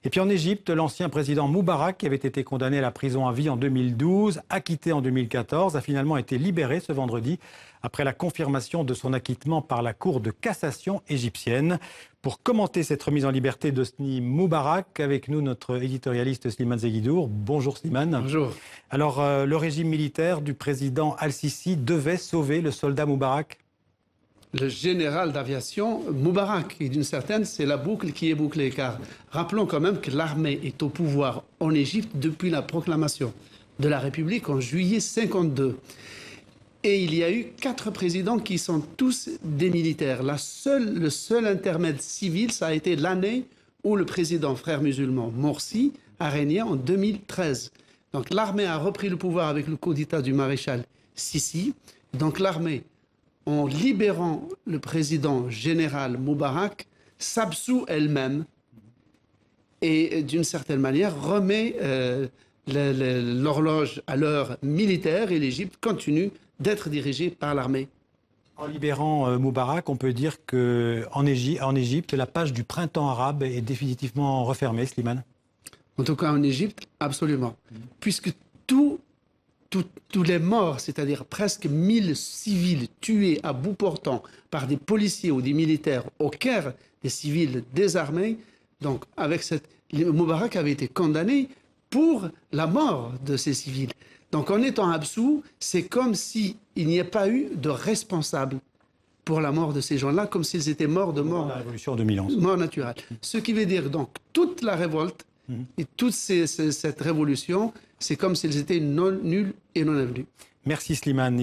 Et puis en Égypte, l'ancien président Moubarak, qui avait été condamné à la prison à vie en 2012, acquitté en 2014, a finalement été libéré ce vendredi après la confirmation de son acquittement par la Cour de cassation égyptienne. Pour commenter cette remise en liberté d'Hosni Moubarak, avec nous notre éditorialiste Slimane Zeguidour. Bonjour Slimane. Bonjour. Alors le régime militaire du président Al-Sisi devait sauver le soldat Moubarak? Le général d'aviation Moubarak, et d'une certaine, c'est la boucle qui est bouclée, car rappelons quand même que l'armée est au pouvoir en Égypte depuis la proclamation de la République en juillet 52. Et il y a eu 4 présidents qui sont tous des militaires. Le seul intermède civil, ça a été l'année où le président frère musulman Morsi a régné en 2013. Donc l'armée a repris le pouvoir avec le coup d'État du maréchal Sisi. Donc l'armée, en libérant le président général Moubarak, s'absout elle-même et d'une certaine manière remet l'horloge à l'heure militaire, et l'Égypte continue d'être dirigée par l'armée. En libérant Moubarak, on peut dire qu'en Égypte, la page du printemps arabe est définitivement refermée, Slimane? En tout cas en Égypte, absolument. Puisque tous les morts, c'est-à-dire presque 1000 civils tués à bout portant par des policiers ou des militaires au Caire, des civils désarmés, donc Moubarak avait été condamné pour la mort de ces civils. Donc en étant absous, c'est comme s'il n'y ait pas eu de responsable pour la mort de ces gens-là, comme s'ils étaient morts de mort, la révolution en 2011. Mort naturelle. Ce qui veut dire donc toute la révolte et toute cette révolution, c'est comme s'ils étaient non nuls et non avenus. Merci Slimane.